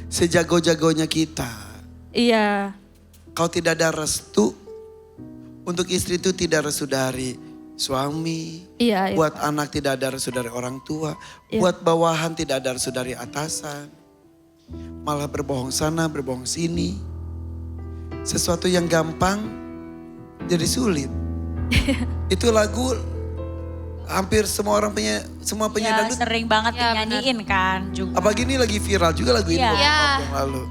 sejago-jagonya kita. Iya. Kalau tidak ada restu, untuk istri itu tidak restu dari suami. Iya. Buat anak tidak ada restu dari orang tua. Iya. Buat bawahan tidak ada restu dari atasan. Malah berbohong sana, berbohong sini. Sesuatu yang gampang jadi sulit. Itu lagu hampir semua orang semua penyanyi Ya, dangdut. sering banget Ya, dinyanyiin kan juga. Apalagi ini lagi viral juga lagu ini Iya. beberapa Iya. waktu yang lalu.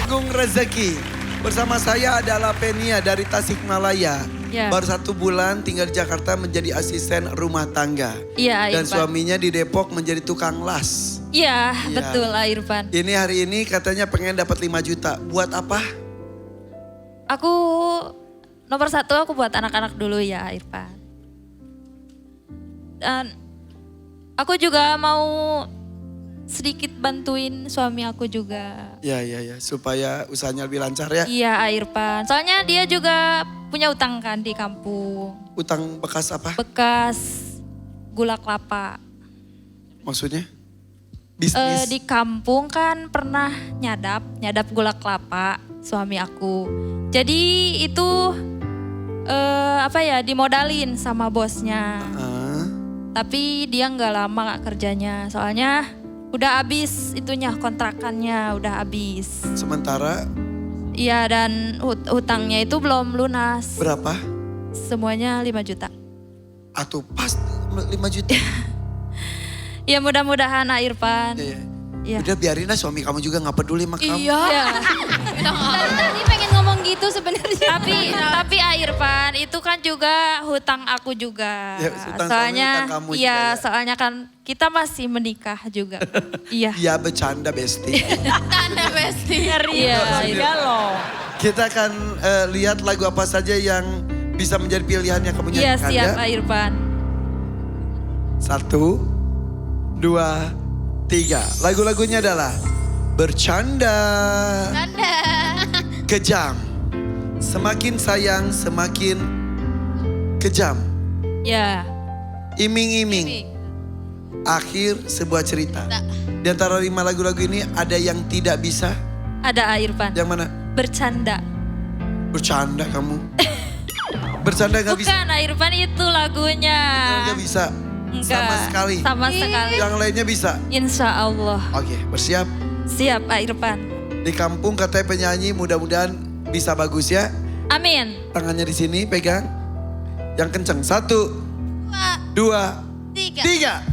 Agung Rezeki. Bersama saya adalah Penia dari Tasikmalaya. Ya. Baru 1 bulan tinggal di Jakarta menjadi asisten rumah tangga. Iya, Dan Irfan. suaminya di Depok menjadi tukang las. Iya, Iya. betul Irfan. Ini hari ini katanya pengen dapat 5 juta. Buat apa? Aku nomor 1 aku buat anak-anak dulu ya Irfan. Dan aku juga mau sedikit bantuin suami aku juga. Ya. Supaya usahanya lebih lancar ya. Iya Irfan, soalnya dia juga punya utang kan di kampung. Utang bekas apa? Bekas gula kelapa. Maksudnya? Bisnis? Di kampung kan pernah nyadap gula kelapa suami aku. Jadi itu dimodalin sama bosnya. Ah, Tapi dia nggak lama kerjanya, soalnya udah habis itunya kontrakannya udah habis. sementara Iya dan hutangnya itu belum lunas. berapa? Semuanya 5 juta. Atau pas 5 juta? Ya mudah-mudahan Irfan. Ya. Iya. Udah biarin lah, suami kamu juga gak peduli sama kamu. Iya. Ya. Dari tadi pengen ngomong gitu sebenarnya. tapi Irfan itu kan juga hutang aku juga. Ya, hutang suami, soalnya hutang kamu iya, juga ya. soalnya kan kita masih menikah juga. Iya. Iya bercanda Besti. Tanda besti. Iya. Iya loh. Kita akan lihat lagu apa saja yang bisa menjadi pilihan yang kamu Iya nyanyikan siap ya. Irfan. 1, 2, 3. Lagu-lagunya adalah Bercanda, Tanda. Kejam, Semakin Sayang Semakin Kejam, Ya. Iming-iming, Akhir Sebuah Cerita. Di antara 5 lagu-lagu ini ada yang tidak bisa. Ada Irfan. Yang mana? Bercanda. Bercanda kamu. Bercanda gak bisa. Bukan Irfan itu lagunya. Gak bisa. Enggak. Sama sekali. Sama sekali. Yang lainnya bisa. Insya Allah. Oke, bersiap. Siap Irfan. Di kampung katanya penyanyi, mudah-mudahan bisa bagus ya. Amin. Tangannya di sini pegang. Yang kenceng. 1, 2, 3.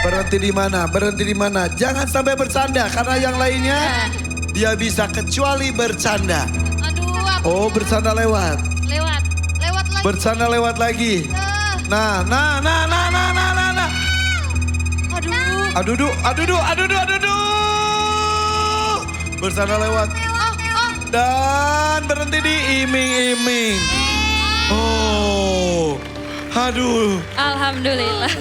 Berhenti di mana? Berhenti di mana? Jangan sampai bercanda karena yang lainnya dia bisa kecuali bercanda. Aduh, apa Oh, bercanda lewat. lewat lagi. Bercanda lewat lagi. Nah. Aduh. Aduh. Bercanda lewat. Dan berhenti di iming-iming. Oh. Aduh. Alhamdulillah.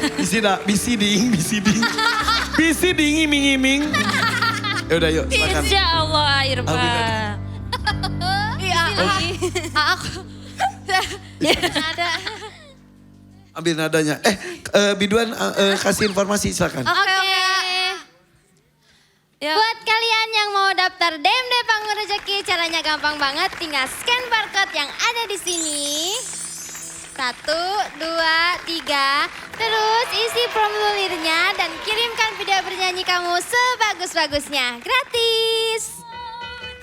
Bisiding, iming-iming. Yaudah yuk, silakan. Insya Allah Irfan. Iya, aku. Ada. Ambil nadanya. Biduan kasih informasi silakan. Oke. Ya. Buat kalian yang mau daftar DMD Panggung Rezeki, caranya gampang banget. Tinggal scan barcode yang ada di sini. 1, 2, 3. Terus isi formulirnya dan kirimkan video bernyanyi kamu sebagus-bagusnya. Gratis.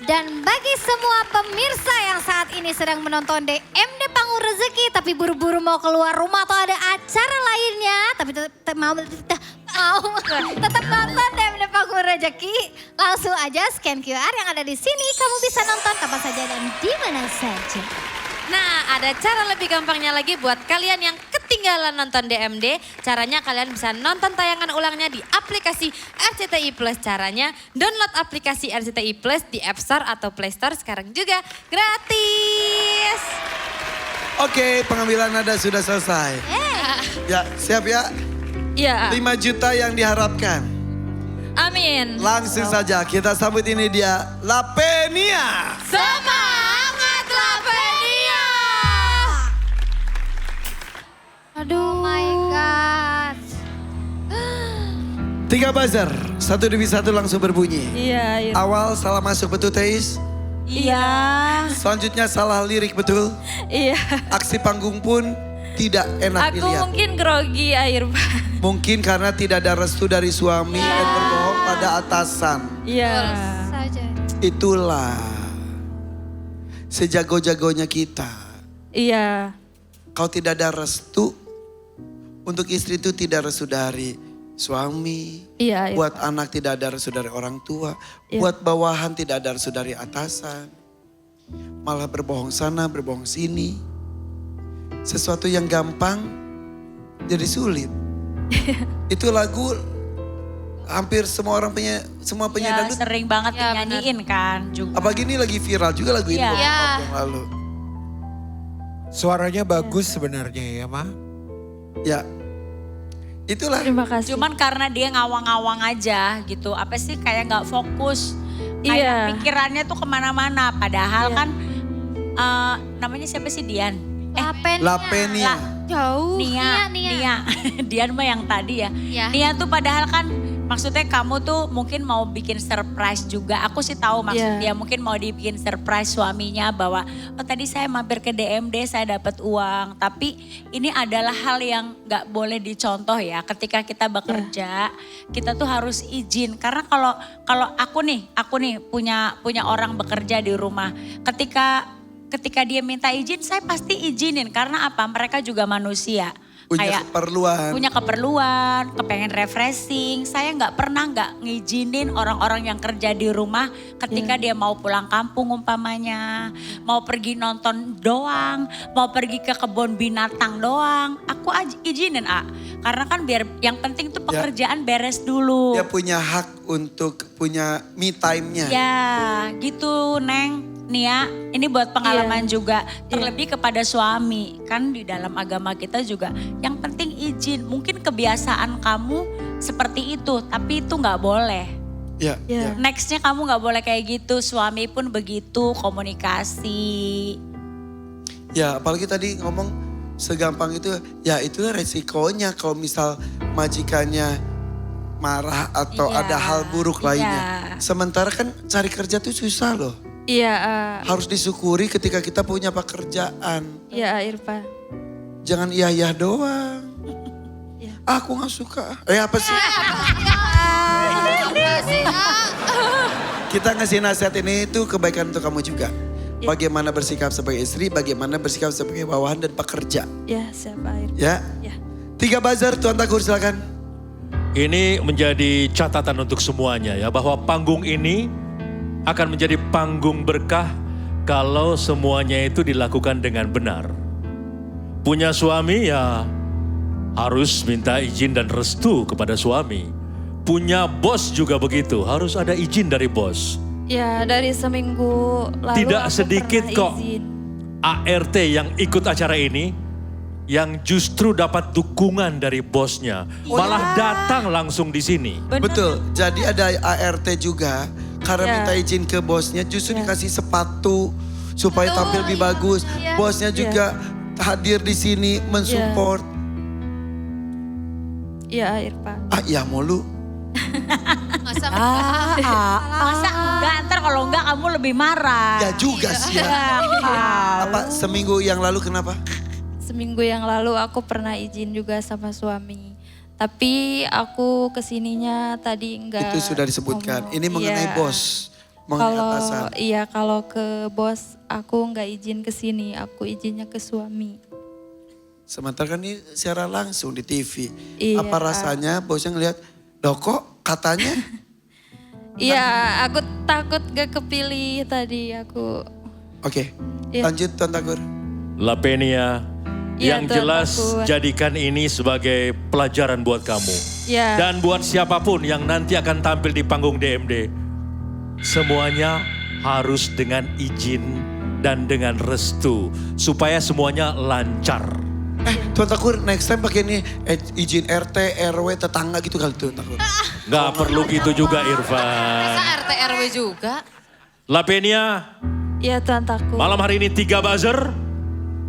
Dan bagi semua pemirsa yang saat ini sedang menonton DMD Panggung Rezeki tapi buru-buru mau keluar rumah atau ada acara lainnya tapi tetap mau tetap nonton DMD Panggung Rezeki, langsung aja scan QR yang ada di sini. Kamu bisa nonton kapan saja dan di mana saja. Nah, ada cara lebih gampangnya lagi buat kalian yang ketinggalan nonton DMD. Caranya kalian bisa nonton tayangan ulangnya di aplikasi RCTI Plus. Caranya download aplikasi RCTI Plus di App Store atau Play Store sekarang juga gratis. Oke, pengambilan nada sudah selesai. Ya, siap ya? Iya. 5 juta yang diharapkan. Amin. Langsung saja kita sambut ini dia, Lapenia. Semangat Lapenia! Oh my God. 3 buzzer, 1 demi 1 langsung berbunyi. Iya, Awal salah masuk betul Teis. iya, Selanjutnya salah lirik betul. iya. Aksi panggung pun tidak enak Aku dilihat. mungkin grogi Irfan. Mungkin karena tidak ada restu dari suami dan berbohong pada atasan. Iya. Saja. Itulah sejago-jagonya kita. Iya. Kau tidak ada restu, untuk istri itu tidak restu dari suami. Iya, Buat anak tidak ada restu dari orang tua. Iya. Buat bawahan tidak ada restu dari atasan. Malah berbohong sana, berbohong sini. Sesuatu yang gampang jadi sulit. Itu lagu hampir semua orang semua penyanyi Ya, dangdut. sering banget Ya, dinyanyiin kan juga. Apalagi ini lagi viral juga lagu ini Iya. beberapa Iya. waktu yang lalu. Suaranya bagus sebenarnya ya, Ma. Ya, itulah. Terima kasih. Cuman karena dia ngawang-ngawang aja gitu. Apa sih kayak nggak fokus. Iya. Kayak pikirannya tuh kemana-mana. Padahal kan namanya siapa sih Dian? Lapenia. Jauh. Nia. Dian mah yang tadi ya. Ya. Nia tuh padahal kan maksudnya kamu tuh mungkin mau bikin surprise juga. Aku sih tahu maksud dia mungkin mau dibikin surprise suaminya bahwa oh tadi saya mampir ke DMD saya dapat uang. Tapi ini adalah hal yang gak boleh dicontoh ya. Ketika kita bekerja kita tuh harus izin. Karena kalau aku nih punya orang bekerja di rumah. Ketika dia minta izin saya pasti izinin. Karena apa? Mereka juga manusia. Punya Kayak keperluan. punya keperluan, kepengen refreshing. Saya nggak pernah nggak ngizinin orang-orang yang kerja di rumah ketika dia mau pulang kampung umpamanya, mau pergi nonton doang, mau pergi ke kebun binatang doang. Aku izinin karena kan biar yang penting tuh pekerjaan beres dulu. Dia punya hak untuk punya me time-nya. Ya gitu Neng. Nia, ini buat pengalaman juga. Terlebih kepada suami. Kan di dalam agama kita juga yang penting izin. Mungkin kebiasaan kamu seperti itu, tapi itu gak boleh. Ya, ya. Nextnya kamu gak boleh kayak gitu, suami pun begitu, komunikasi. Ya, apalagi tadi ngomong segampang itu, ya itulah resikonya kalau misal majikannya marah atau Iya, ada hal buruk lainnya. iya. Sementara kan cari kerja tuh susah loh. Iya, Harus disyukuri ketika kita punya pekerjaan. iya Irfan. Jangan iya doang. Iya. Aku gak suka. Apa sih? Kita ngasih nasihat ini itu kebaikan untuk kamu juga. Bagaimana bersikap sebagai istri, bagaimana bersikap sebagai bawahan dan pekerja. Ya, siapa Irfan? Ya. Ya. 3 buzzer, Tuan Takur silakan. Ini menjadi catatan untuk semuanya ya, bahwa panggung ini akan menjadi panggung berkah kalau semuanya itu dilakukan dengan benar. Punya suami ya harus minta izin dan restu kepada suami. Punya bos juga begitu, harus ada izin dari bos. Ya, dari seminggu lalu Tidak aku sedikit pernah kok izin. ART yang ikut acara ini yang justru dapat dukungan dari bosnya. Malah datang langsung di sini. Betul, jadi ada ART juga. Karena Ya. minta izin ke bosnya justru dikasih sepatu supaya tampil lebih bagus. Bosnya juga hadir di sini mensupport. Iya Irfan. Ya mulu. Masa Masa enggak, ntar kalau enggak kamu lebih marah. Ya juga sih ya. Apa seminggu yang lalu kenapa? Seminggu yang lalu aku pernah izin juga sama suami. Tapi aku kesininya tadi enggak. Itu sudah disebutkan. ngomong. Ini mengenai Iya. bos, mengenai atasan. Iya, kalau ke bos aku enggak izin ke sini, aku izinnya ke suami. Sementara kan ini secara langsung di TV. Iya. Apa rasanya bosnya ngelihat, loh kok katanya? Iya, aku takut gak kepilih tadi aku. Oke, Iya. lanjut Tuan Takur. Lapenia, Iya, yang Tuan jelas Takur. jadikan ini sebagai pelajaran buat kamu. Ya. Dan buat siapapun yang nanti akan tampil di panggung DMD. Semuanya harus dengan izin dan dengan restu. Supaya semuanya lancar. Tuan Takur next time pakai ini izin RT, RW, tetangga gitu kali Tuan Takur. Gak perlu gitu juga Irfan. Masa RT RW juga? Lapenia, Iya Tuan Takur. malam hari ini 3 buzzer.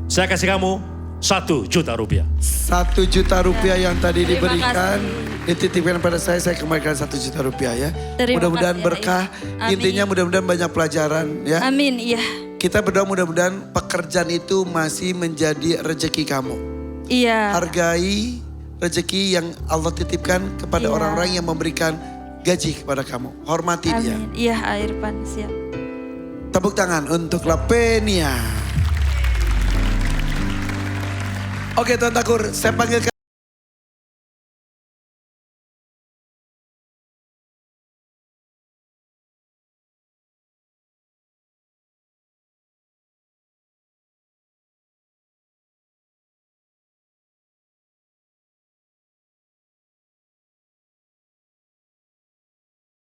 Saya kasih kamu 1 juta rupiah. 1 juta rupiah yang tadi Terima diberikan, dititipkan pada saya kembalikan 1 juta rupiah ya. Terima Mudah-mudahan kasih, berkah, Amin. intinya mudah-mudahan banyak pelajaran ya. Amin, iya. Kita berdoa mudah-mudahan pekerjaan itu masih menjadi rezeki kamu. Iya. Hargai rezeki yang Allah titipkan kepada Iya. orang-orang yang memberikan gaji kepada kamu. Hormati dia. Amin. Iya, Irfan, siap. Tepuk tangan untuk Lapenia. Oke Tuan Takur, saya panggilkan